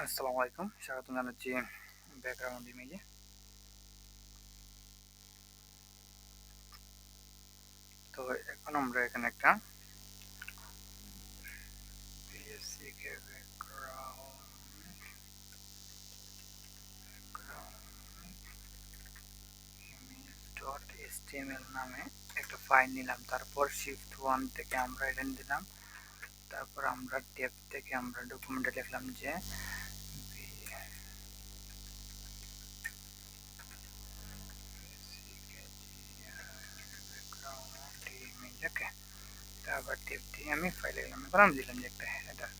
আসসালামু আলাইকুম, স্বাগতম জানাচ্ছি ব্যাকগ্রাউন্ড ইমেজে। তো এখন আমরা এখানে একটা পিএসসি কে image.html নামে একটা ফাইল নিলাম। তারপর শিফট 1 থেকে আমরা এটা দিলাম। তারপর আমরা ট্যাব থেকে আমরা ডকুমেন্টে লিখলাম যে ওকে। তারপর ট্যাব দিয়ে আমি ফাইলে গেলাম। এবার আমি দিলাম যে একটা হেডার।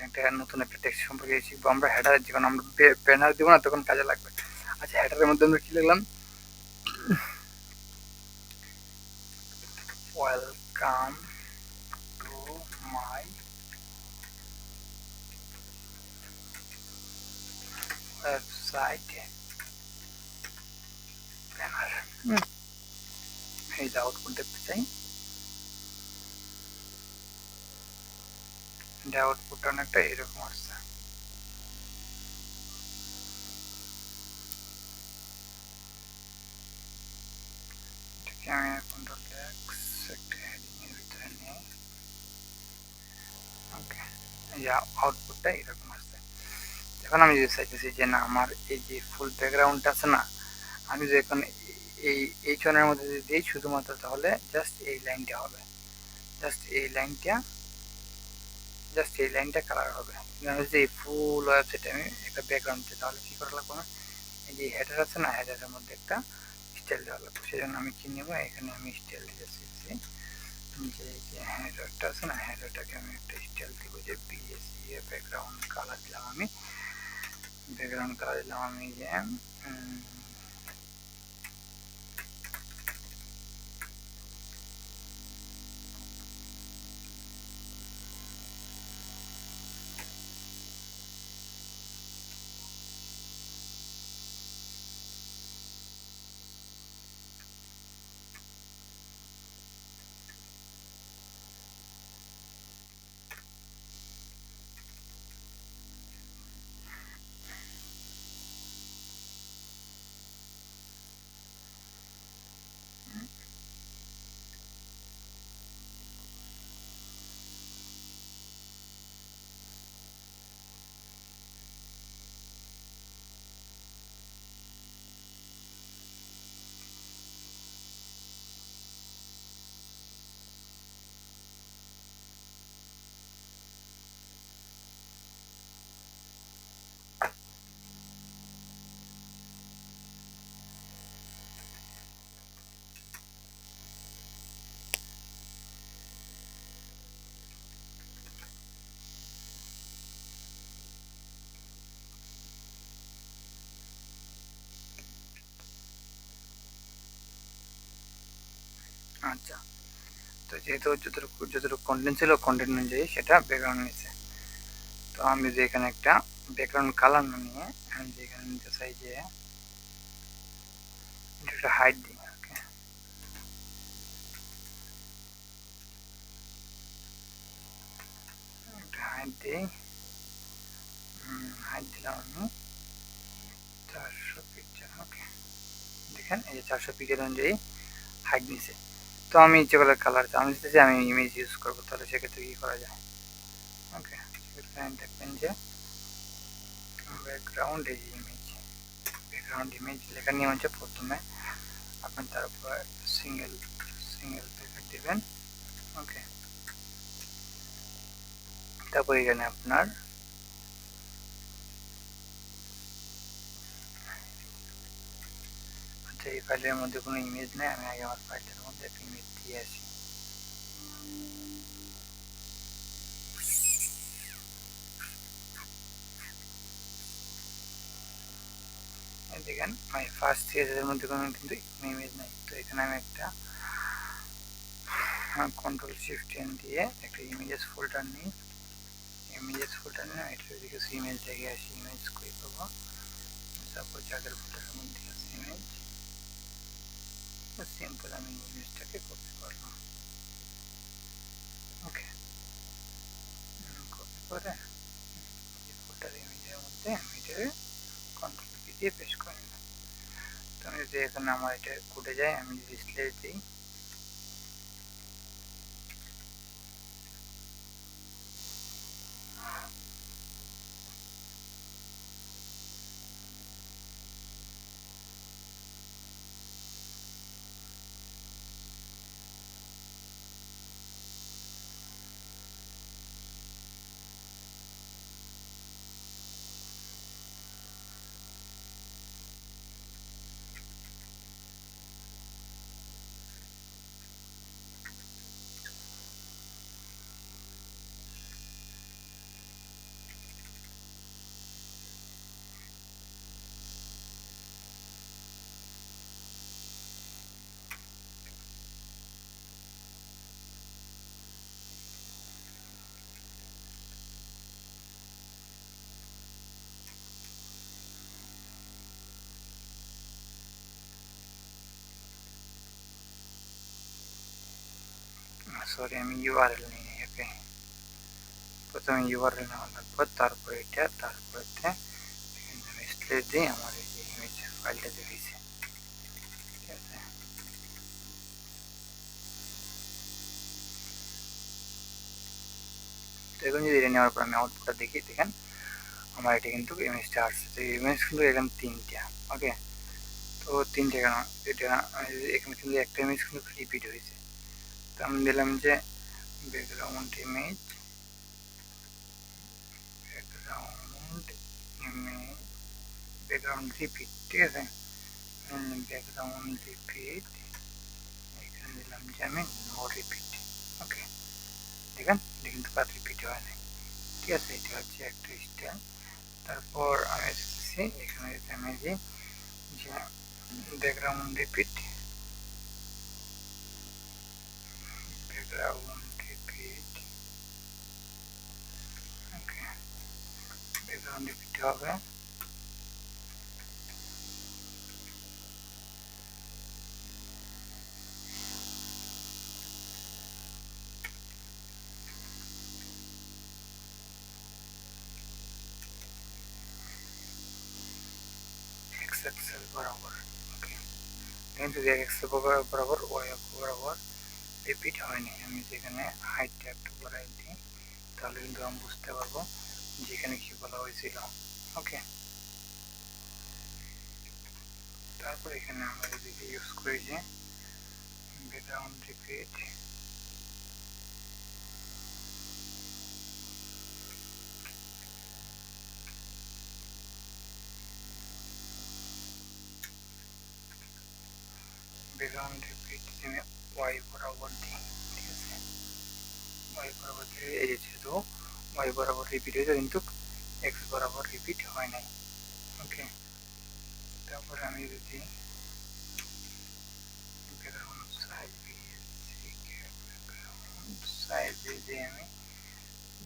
একটা নতুন একটা টেক্সট সম্পর্কে শিখবো আমরা। হেডার যখন আমরা ব্যানার দিব না তখন কাজে লাগবে। আচ্ছা, হেডারের মধ্যে আমরা কি লিখলাম? Welcome to my website banner. এই যে আউটপুট দেখতে চাই। আউটপুটটা অনেকটা এরকম আসছে। এটাকে আমি কন্ট্রোল এক্স একটা হেডিং এর ভিতরে নিয়ে ওকে, এই যে আউটপুটটা এরকম আসছে। এখন আমি যদি চাইতেছি যে না, আমার এই যে ফুল ব্যাকগ্রাউন্ডটা আছে না, আমি যদি এখন এই এই চনের মধ্যে যদি দিই শুধুমাত্র, তাহলে জাস্ট এই লাইনটা হবে, জাস্ট এই লাইনটা, জাস্ট এই লাইনটা কালার হবে। আমি যদি এই ফুল ওয়েবসাইটে আমি একটা ব্যাকগ্রাউন্ড দিই, তাহলে কি করা লাগবে? এই যে হেডার আছে না, হেডারের মধ্যে একটা স্টাইল দেওয়া লাগবে। সেই জন্য আমি কি নেবো, এখানে আমি স্টাইল দিয়েছি যে যে হেডারটা আছে না, হেডারটাকে আমি একটা স্টাইল দিব যে বিএসসি ব্যাকগ্রাউন্ড কালার দিলাম। আমি ব্যাকগ্রাউন্ড কালার দিলাম আমি যে আচ্ছা। তো যেহেতু যতটুকু কন্টেন্ট ছিল, কন্টেন্ট অনুযায়ী সেটা ব্যাকগ্রাউন্ড নিচ্ছে। তো আমি যে এখানে একটা ব্যাকগ্রাউন্ড কালার না নিয়ে আমি যে এখানে নিতে চাই যে এটা একটা হাইট দিই। ওকে, একটা হাইট দিই। হাইট দিলাম আমি 400 পিক্সেল। ওকে, দেখেন এই যে 400 পিক্সেল অনুযায়ী হাইট নিছে। তো আমি ইচ্ছে করলে কালার আমি যদি আমি ইমেজ ইউজ করবো, তাহলে সেক্ষেত্রে কি করা যায়? ওকে, সেক্ষেত্রে আমি দেখবেন যে ব্যাকগ্রাউন্ড এই ইমেজ, ব্যাকগ্রাউন্ড ইমেজ লেখার নিয়ম হচ্ছে প্রথমে আপনি তারপর সিঙ্গেল সিঙ্গেল প্যাকেট দেবেন। ওকে, তারপর এখানে আপনার আচ্ছা, এই ফাইলের মধ্যে কোনো ইমেজ নেই। আমি আগে আমার ফাইলের মধ্যে একটা ইমেজ দিয়ে আসি। দেখেন আমি ফার্স্ট সিএসএস এর মধ্যে কোনো কিন্তু ইমেজ নেই। তো এখানে আমি একটা কন্ট্রোল শিফট এন দিয়ে একটা ইমেজেস ফোল্ডার নিই। ইমেজেস ফোল্ডার নিয়ে এটা যদি কিছু ইমেজ দেখে আসি, ইমেজ কই পাবো? সাপোজ আগের ফোল্ডারের মধ্যে আছে ইমেজ। সিম্পল আমি ইমেজটাকে কপি করলাম। ওকে, কপি করে করতে আমি এটা কন্ট্রোল কি দিয়ে পেস্ট করে নিলাম। তো আমি যদি এখানে আমার এটা কোডে যাই, আমি যদি স্লেট দিই, সরি আমি ইউআরএল নিই। ওকে, প্রথমে ইউআরএল নেওয়া লাগবে, তারপরে এটা, তারপরে আমি স্লেট দিই, আমার এই যে ইমেজ ফাইলটা দেখেছি। ঠিক আছে, তো এখন যদি এটা নেওয়ার পর আমি আউটপুটটা দেখি, দেখেন আমার এটা কিন্তু ইমেজটা আসছে। তো ইমেজ কিন্তু এখানে 3টা। ওকে, তো 3টে কেন, এটা এখানে কিন্তু একটা ইমেজ কিন্তু রিপিট হয়েছে। তো আমি দিলাম যে background image, background image, background repeat. ঠিক আছে, ব্যাকগ্রাউন্ড রিপিট, এখানে দিলাম যে আমি নো রিপিট। ওকে, দেখেন এটা কিন্তু কাজ রিপিট হয় নাই। ঠিক আছে, এটা হচ্ছে একটা স্টাইল। তারপর আমি এসেছি এখানে, আমি যে ব্যাকগ্রাউন্ড রিপিট, ব্যাকগ্রাউন্ড রিপিট, ওকে, ব্যাকগ্রাউন্ড রিপিট হবে। এক্স অ্যাক্সেস বরাবর। ওকে, কিন্তু এক্স বরাবর, ওয়াই বরাবর রিপিট হয়নি। আমি যেখানে হাইটটা একটু বাড়াই দিই, তাহলে কিন্তু আমি বুঝতে পারবো যেখানে কি বলা হয়েছিল। ওকে, তারপর এখানে আমরা যদি ইউজ করি যে ব্যাকগ্রাউন্ড রিপিট, ব্যাকগ্রাউন্ড রিপিট আমি ওয়াই বরাবর দিই। ঠিক আছে, ওয়াই বরাবর দিলে এই যে যেহেতু ওয়াই বরাবর রিপিট হয়েছে কিন্তু এক্স বরাবর রিপিট হয় নাই। ওকে, তারপরে আমি যদি ব্যাকগ্রাউন্ড সাইজ দিয়ে আমি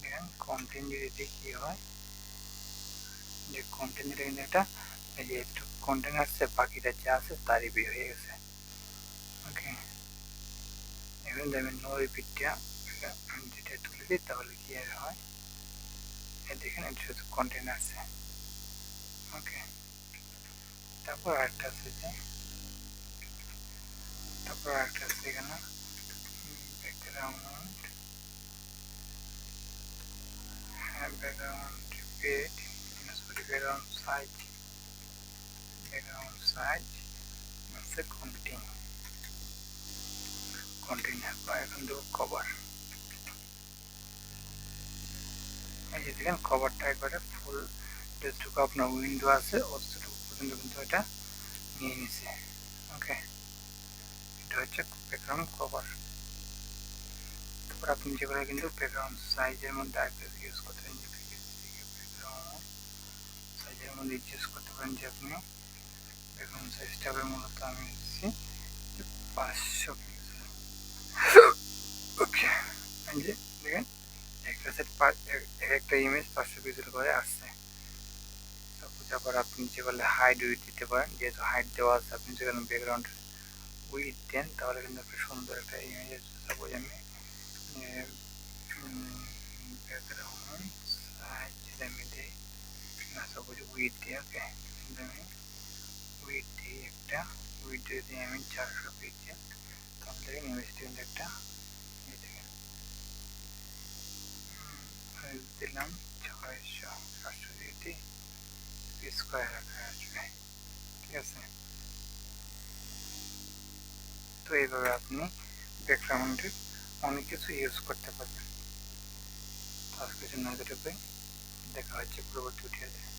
দেখেন কন্টেন্ট যদি দেখি হয় যে কন্টেন্ট দিলে কিন্তু এটা এই যে একটু কন্টেন্ট আসছে, বাকিটা যা আছে তারই বের হয়ে গেছে। ওকে, এখন আমি নো রিপিটটা আমি যেটা তুলে দিই, তাহলে কি আর হয়, দেখেন এটা শুধু কন্টেন্ট আছে। ওকে, তারপর আরেকটা আছে যে, তারপর আরেকটা আছে এখানে ব্যাকগ্রাউন্ড, হ্যাঁ background repeat, sorry background size, background size আছে কন্টেইনার বা এখন দেবো কভার। এই যে দেখেন কভারটা একবারে ফুল, যতটুকু আপনার উইন্ডো আছে অতটুকু পর্যন্ত কিন্তু এটা নিয়ে নিছে। ওকে, এটা হচ্ছে ব্যাকগ্রাউন্ড কভার। তারপর আপনি যেগুলো কিন্তু ব্যাকগ্রাউন্ড সাইজের মধ্যে আরেকটা ইউজ করতে পারেন, যে ব্যাকগ্রাউন্ড সাইজের মধ্যে ইউজ করতে পারেন যে আপনি ব্যাকগ্রাউন্ড সাইজটা মূলত আমি দিচ্ছি 500 পিক্সেল। ওকে, এই যে দেখেন একটা সেট একটা ইমেজ 500 পিক্সেল করে আসছে। তারপর আপনি যেগুলো হাইড উইথ দিতে পারেন, যেহেতু হাইড দেওয়া আছে, আপনি যেখানে ব্যাকগ্রাউন্ড উইথ দেন তাহলে কিন্তু একটা সুন্দর একটা ইমেজ। সাপোজ আমি ব্যাকগ্রাউন্ড সাইজ যদি আমি দিই, না সাপোজ উইথ দিয়ে, ওকে, আমি উইথ দিই একটা, উইথ যদি আমি 400 পিক্সেল, তাহলে দেখেন ইমেজটি কিন্তু একটা দিলাম 600 স্কোয়ার আকারে আসবে, ঠিক আছে। তো এইভাবে আপনি ব্যাকগ্রাউন্ডের অনেক কিছু ইউজ করতে পারবেন। আজকের জন্য এতটুকুই, দেখা হচ্ছে পরবর্তী ভিডিওতে।